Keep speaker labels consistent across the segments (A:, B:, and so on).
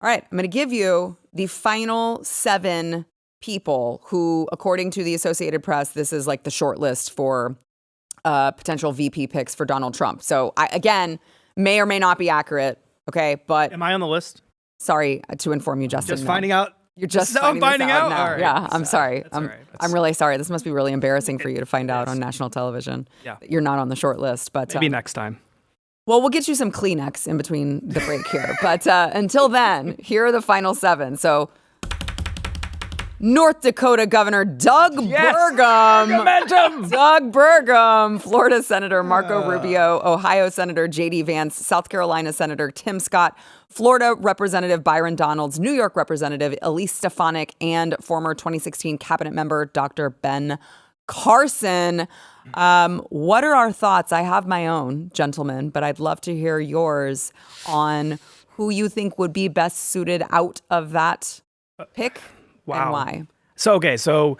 A: All right, I'm going to give you the final 7 people who, according to the Associated Press, this is like the short list for potential VP picks for Donald Trump. So again, may or may not be accurate. Okay, but
B: am I on the list?
A: Sorry to inform you, Justin.
B: Just finding out.
A: You're just
B: finding out
A: now.
B: All right.
A: Yeah, I'm sorry.
B: All right.
A: I'm really sorry. This must be really embarrassing for you to find out on national television.
B: Yeah,
A: that you're not on the short list. But
B: maybe next time.
A: Well, we'll get you some Kleenex in between the break here. But until then, here are the final 7. So North Dakota Governor Doug Burgum.
B: Momentum.
A: Doug Burgum. Florida Senator Marco Rubio. Ohio Senator J.D. Vance. South Carolina Senator Tim Scott. Florida Representative Byron Donalds. New York Representative Elise Stefanik. And former 2016 cabinet member Dr. Ben Carson. What are our thoughts? I have my own, gentlemen, but I'd love to hear yours on who you think would be best suited out of that pick.
B: Wow.
A: And why?
B: So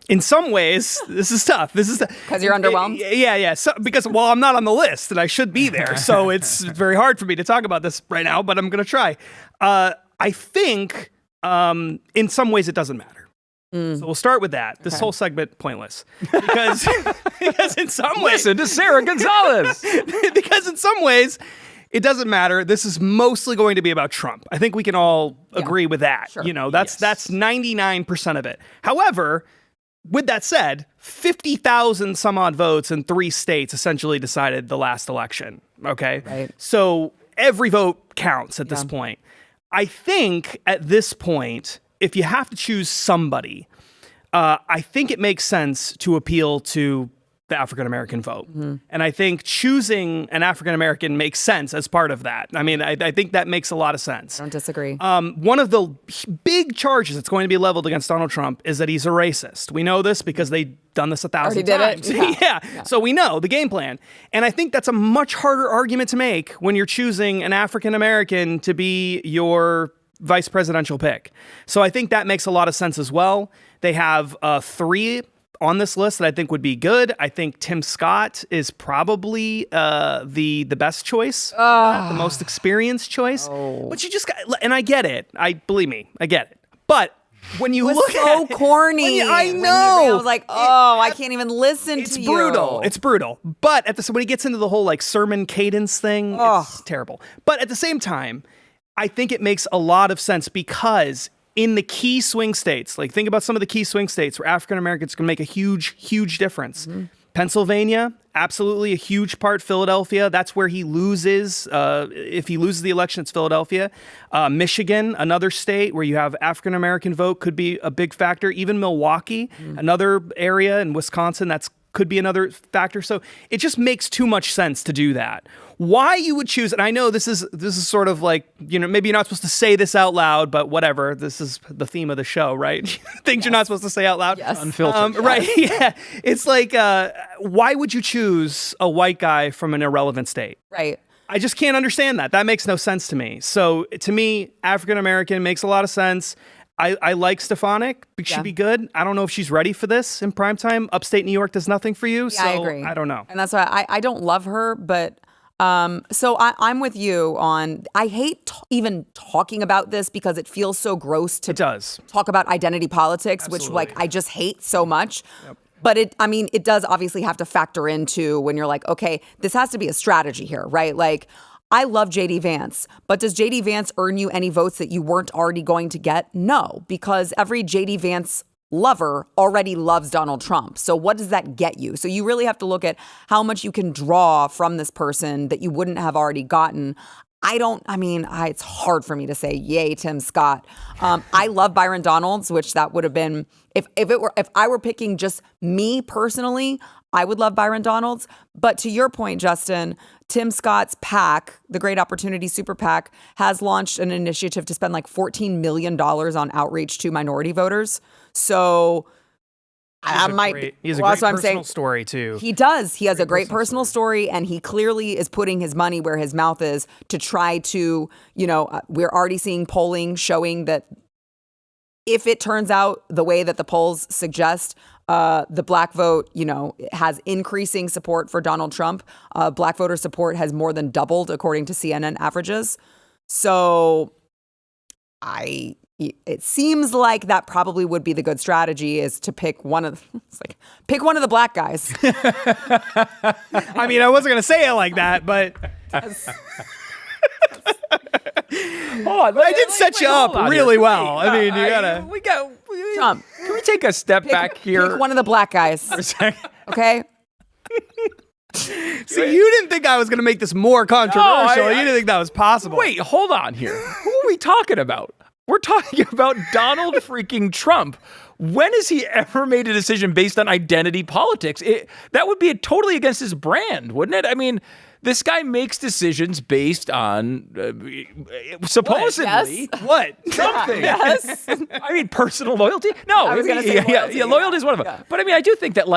B: in some ways, this is tough.
A: Because you're underwhelmed?
B: Yeah. So, because, I'm not on the list and I should be there. So it's very hard for me to talk about this right now, but I'm going to try. I think in some ways it doesn't matter. So we'll start with that. This whole segment, pointless. Because in some ways...
C: Listen to Sara Gonzales!
B: Because in some ways... it doesn't matter. This is mostly going to be about Trump. I think we can all agree with that.
A: Sure.
B: You know, that's 99% of it. However, with that said, 50,000 some odd votes in 3 states essentially decided the last election. Okay?
A: Right.
B: So every vote counts at this point. I think at this point, if you have to choose somebody, I think it makes sense to appeal to the African American vote. Mm-hmm. And I think choosing an African American makes sense as part of that. I mean, I think that makes a lot of sense.
A: I don't disagree.
B: One of the big charges that's going to be leveled against Donald Trump is that he's a racist. We know this because they've done this 1,000 times. Yeah. So we know the game plan. And I think that's a much harder argument to make when you're choosing an African American to be your vice presidential pick. So I think that makes a lot of sense as well. They have 3 on this list that I think would be good. I think Tim Scott is probably the best choice, the most experienced choice. But you just got, and I get it. Believe me, I get it. But when you look
A: so corny.
B: I know.
A: I was like, I can't even listen to you.
B: It's brutal. But when he gets into the whole like sermon cadence thing, it's terrible. But at the same time, I think it makes a lot of sense because in the key swing states, like think about some of the key swing states where African Americans can make a huge, huge difference. Mm-hmm. Pennsylvania, absolutely a huge part. Philadelphia, that's where he loses. If he loses the election, it's Philadelphia. Michigan, another state where you have African American vote, could be a big factor. Even Milwaukee, another area in Wisconsin, could be another factor. So it just makes too much sense to do that. Why you would choose, and I know this is sort of like, you know, maybe you're not supposed to say this out loud, but whatever. This is the theme of the show, right? Things you're not supposed to say out loud.
A: Yes.
C: Unfiltered.
B: Right, yeah. It's like, why would you choose a white guy from an irrelevant state?
A: Right.
B: I just can't understand that. That makes no sense to me. So to me, African American makes a lot of sense. I like Stefanik. She'd be good. I don't know if she's ready for this in primetime. Upstate New York does nothing for you.
A: Yeah,
B: so
A: I agree.
B: I don't know.
A: And that's why I don't love her, but so I'm with you on, I hate even talking about this because it feels so gross to talk about identity politics, which like I just hate so much. Yep. But it does obviously have to factor into when you're like, okay, this has to be a strategy here, right? Like, I love J.D. Vance, but does J.D. Vance earn you any votes that you weren't already going to get? No, because every J.D. Vance lover already loves Donald Trump. So what does that get you? So you really have to look at how much you can draw from this person that you wouldn't have already gotten. It's hard for me to say, yay, Tim Scott. I love Byron Donalds, which that would have been, if I were picking just me personally, I would love Byron Donalds. But to your point, Justin, Tim Scott's PAC, the Great Opportunity Super PAC, has launched an initiative to spend like $14 million on outreach to minority voters. So
B: he has a great personal story too.
A: He does. He has a great personal story, and he clearly is putting his money where his mouth is to try to, we're already seeing polling showing that if it turns out the way that the polls suggest, the black vote, has increasing support for Donald Trump. Black voter support has more than doubled according to CNN averages. So it seems like that probably would be the good strategy, is to pick one of the black guys.
B: I mean, I wasn't going to say it like that, but I did set you up really well. I mean, you gotta.
A: Trump.
C: Can we take a step back here?
A: Pick one of the black guys. Okay.
B: See, you didn't think I was going to make this more controversial. You didn't think that was possible.
C: Wait, hold on here. Who are we talking about? We're talking about Donald freaking Trump. When has he ever made a decision based on identity politics? That would be totally against his brand, wouldn't it? I mean, this guy makes decisions based on supposedly
B: what?
C: Something.
A: Yes.
C: I mean, personal loyalty. No,
A: I was gonna say loyalty.
C: Loyalty is one of them.
A: Yeah.
C: But I mean, I do think that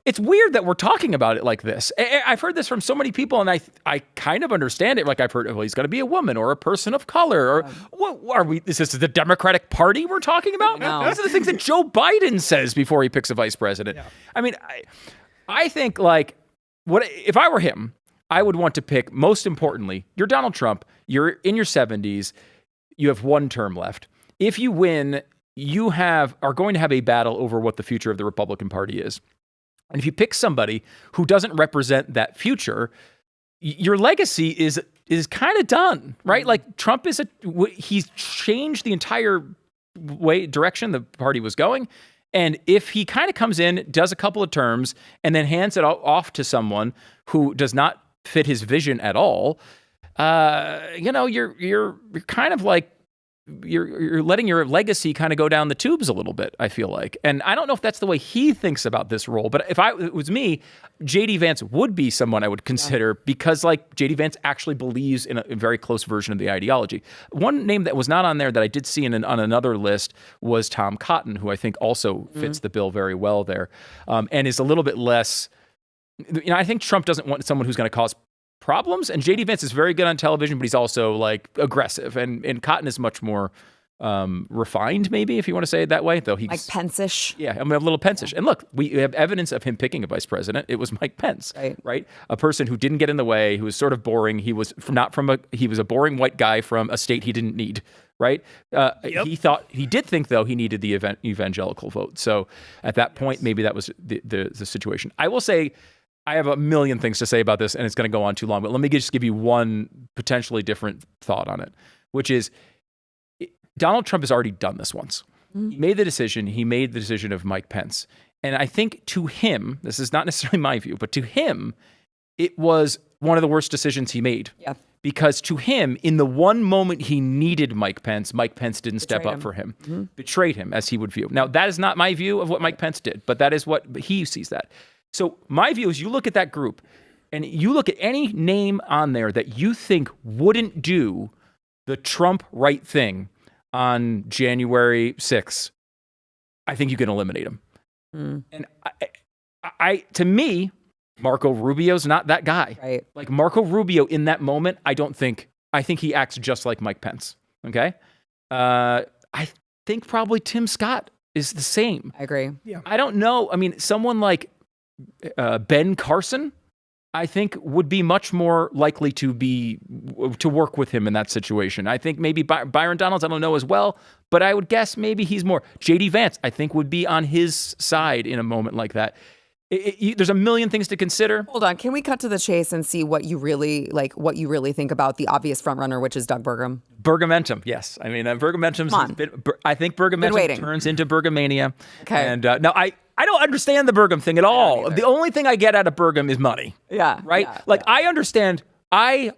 C: it's weird that we're talking about it like this. I've heard this from so many people, and I kind of understand it. Like I've heard, well, he's going to be a woman or a person of color, or what are we? Is this the Democratic Party we're talking about?
A: No.
C: Those are the things that Joe Biden says before he picks a vice president. Yeah. I mean, I think if I were him, I would want to pick, most importantly, you're Donald Trump, you're in your 70s, you have one term left. If you win, you are going to have a battle over what the future of the Republican Party is. And if you pick somebody who doesn't represent that future, your legacy is kind of done, right? Like Trump he's changed the entire direction the party was going. And if he kind of comes in, does a couple of terms, and then hands it off to someone who does not fit his vision at all, you're kind of like, you're letting your legacy kind of go down the tubes a little bit, I feel like. And I don't know if that's the way he thinks about this role, but if it was me, J.D. Vance would be someone I would consider because J.D. Vance actually believes in a very close version of the ideology. One name that was not on there that I did see on another list was Tom Cotton, who I think also fits the bill very well there, and is a little bit less. I think Trump doesn't want someone who's going to cause problems, and J.D. Vance is very good on television, but he's also aggressive, and Cotton is much more refined, maybe, if you want to say it that way, though he's
A: Pence-ish.
C: Yeah, I mean, a little Pence-ish. And look, we have evidence of him picking a vice president. It was Mike Pence, right? A person who didn't get in the way, who was sort of boring. He was he was a boring white guy from a state he didn't need, right? He did think though he needed the evangelical vote. So at that point, maybe that was the situation. I will say, I have a million things to say about this, and it's going to go on too long, but let me just give you one potentially different thought on it, which is Donald Trump has already done this once. Mm-hmm. He made the decision of Mike Pence. And I think to him, this is not necessarily my view, but to him, it was one of the worst decisions he made. Yeah. Because to him, in the one moment he needed Mike Pence didn't step up for him, betrayed him, as he would view. Now, that is not my view of what Mike Pence did, but that is what he sees that. So my view is you look at that group and you look at any name on there that you think wouldn't do the Trump right thing on January 6th, I think you can eliminate him. And to me, Marco Rubio's not that guy.
A: Right.
C: Like Marco Rubio in that moment, I think he acts just like Mike Pence. Okay. I think probably Tim Scott is the same.
A: I agree.
B: Yeah.
C: I don't know. I mean, someone like Ben Carson, I think would be much more likely to work with him in that situation. I think maybe Byron Donalds, I don't know as well, but I would guess maybe he's more. J.D. Vance, I think, would be on his side in a moment like that. There's a million things to consider.
A: Hold on, can we cut to the chase and see what you really think about the obvious frontrunner, which is Doug Burgum?
C: Burgumentum, yes. I mean, Burgumentum's I think Burgumentum turns into Burgumania.
A: Okay.
C: And no, I don't understand the Burgum thing at all. The only thing I get out of Burgum is money.
A: Yeah.
C: Right? I understand why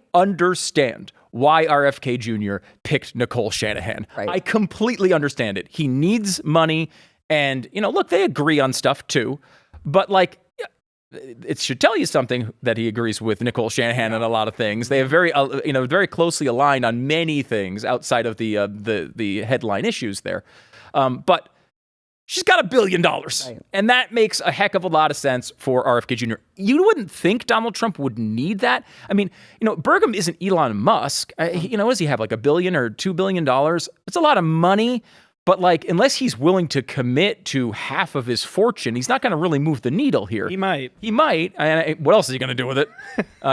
C: RFK Jr. picked Nicole Shanahan.
A: Right.
C: I completely understand it. He needs money. And, look, they agree on stuff too. But it should tell you something that he agrees with Nicole Shanahan on a lot of things. They have very closely aligned on many things outside of the headline issues there. But she's got $1 billion. Right. And that makes a heck of a lot of sense for RFK Jr. You wouldn't think Donald Trump would need that. I mean, Burgum isn't Elon Musk. Does he have like $1 billion or $2 billion? It's a lot of money. But like, unless he's willing to commit to half of his fortune, he's not going to really move the needle here.
B: He might.
C: And what else is he going to do with it?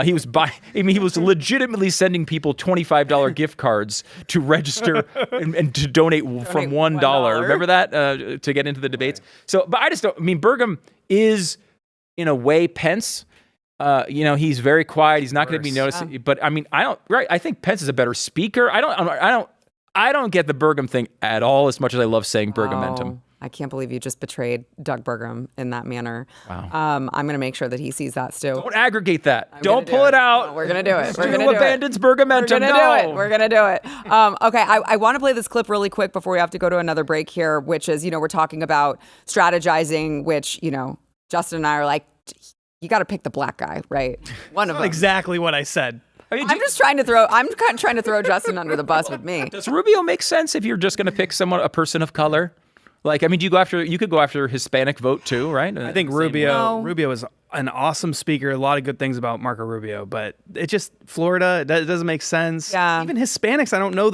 C: He was legitimately sending people $25 gift cards to register and to donate from $1. Remember that to get into the debates? So, but I just don't. I mean, Burgum is in a way Pence. He's very quiet. He's not going to be noticing. Yeah. But I mean, I think Pence is a better speaker. I don't get the Burgum thing at all as much as I love saying Burgumentum.
A: I can't believe you just betrayed Doug Burgum in that manner.
C: Wow.
A: I'm going to make sure that he sees that, Stu.
C: Don't aggregate that. Don't pull it out.
A: No, we're going to do it.
C: Stu abandons Burgumentum.
A: We're going to do it. Okay, I want to play this clip really quick before we have to go to another break here, which is, we're talking about strategizing, which, Justin and I are like, you got to pick the black guy, right? One of them.
B: Exactly what I said.
A: I'm trying to throw Justin under the bus with me.
C: Does Rubio make sense if you're just going to pick a person of color? Like, I mean, you could go after Hispanic vote too, right?
B: I think Rubio is an awesome speaker. A lot of good things about Rubio, but it just Florida, that doesn't make sense.
A: Yeah.
B: Even Hispanics, I don't know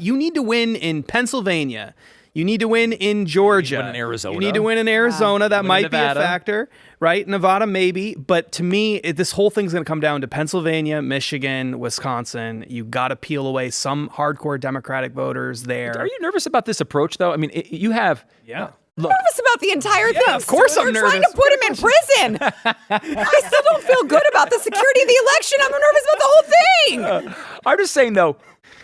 B: you need to win in Pennsylvania. You need to win in Georgia.
C: You need to win in Arizona.
B: You need to win in Arizona. That might be a factor, right? Nevada, maybe. But to me, this whole thing's going to come down to Pennsylvania, Michigan, Wisconsin. You got to peel away some hardcore Democratic voters there.
C: Are you nervous about this approach, though? I mean, you have...
B: Yeah.
A: Look, I'm nervous about the entire thing.
B: Of course I'm nervous.
A: You're trying to put him in prison. I still don't feel good about the security of the election. I'm nervous about the whole thing.
C: I'm just saying, though,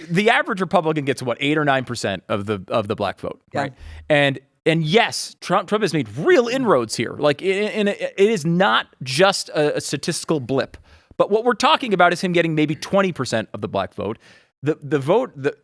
C: the average Republican gets 8 or 9% of the black vote, right? And yes, Trump has made real inroads here. Like, it is not just a statistical blip. But what we're talking about is him getting maybe 20% of the black vote. The vote, the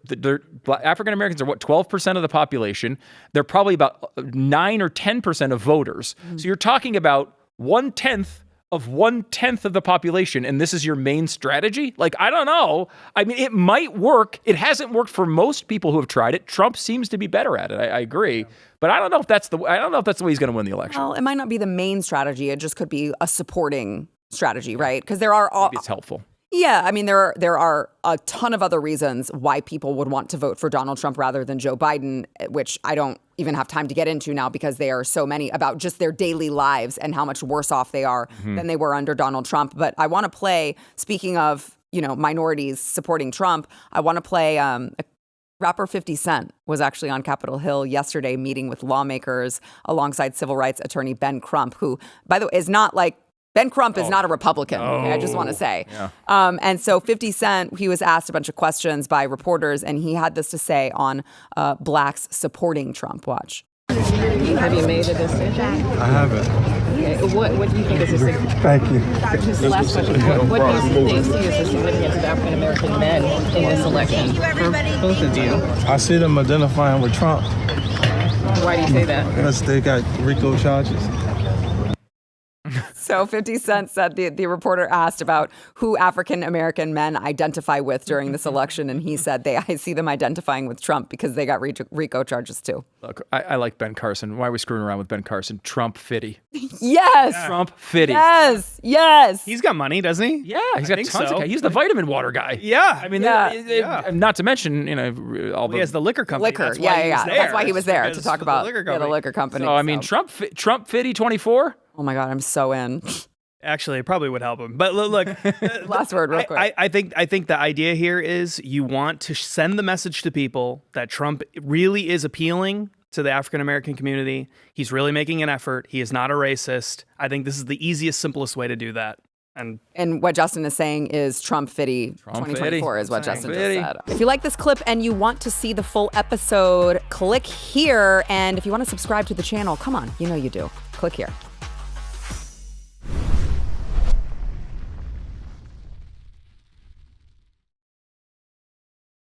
C: African Americans are 12% of the population. They're probably about 9 or 10% of voters. So you're talking about 1/10 of 1/10 of the population, and this is your main strategy? Like, I don't know. I mean, it might work. It hasn't worked for most people who have tried it. Trump seems to be better at it. I agree, but I don't know if that's the way he's going to win the election.
A: Well, it might not be the main strategy. It just could be a supporting strategy, right? Because there are
C: maybe it's helpful.
A: Yeah, I mean, there are a ton of other reasons why people would want to vote for Donald Trump rather than Joe Biden, which I don't even have time to get into now because they are so many about just their daily lives and how much worse off they are than they were under Donald Trump. But I want to play, speaking of, minorities supporting Trump, I want to play rapper 50 Cent was actually on Capitol Hill yesterday meeting with lawmakers alongside civil rights attorney Ben Crump, who, by the way, is not like Ben Crump is not a Republican, okay, I just want to say.
C: Yeah.
A: And so 50 Cent, he was asked a bunch of questions by reporters, and he had this to say on blacks supporting Trump. Watch.
D: Have you made a decision?
E: I haven't.
D: Okay. What do you think is the significance?
E: Thank you.
D: Just the last question. What do you see as the significance of African American men in this election? For both of you.
E: I see them identifying with Trump.
D: Why do you say that?
E: Because they got RICO charges.
A: So 50 Cent said the reporter asked about who African American men identify with during this election, and he said I see them identifying with Trump because they got RICO charges too.
C: Look, I like Ben Carson. Why are we screwing around with Ben Carson? Trump fitty.
A: Yes.
C: Yeah. Trump fitty.
A: Yes.
B: He's got money, doesn't he?
C: Yeah, he's got tons of cash. He's the vitamin water guy.
B: Yeah.
C: I mean, not to mention,
B: he has the liquor company.
A: Liquor. That's why he was there to talk about the liquor company.
C: So, I mean, Trump fitty 24.
A: Oh my God, I'm so in.
B: Actually, it probably would help him. But look,
A: last word, real quick.
B: I think the idea here is you want to send the message to people that Trump really is appealing to the African American community. He's really making an effort. He is not a racist. I think this is the easiest, simplest way to do that.
A: And what Justin is saying is Trump fitty 2024 is what Justin just said. If you like this clip and you want to see the full episode, click here. And if you want to subscribe to the channel, come on, you know you do. Click here.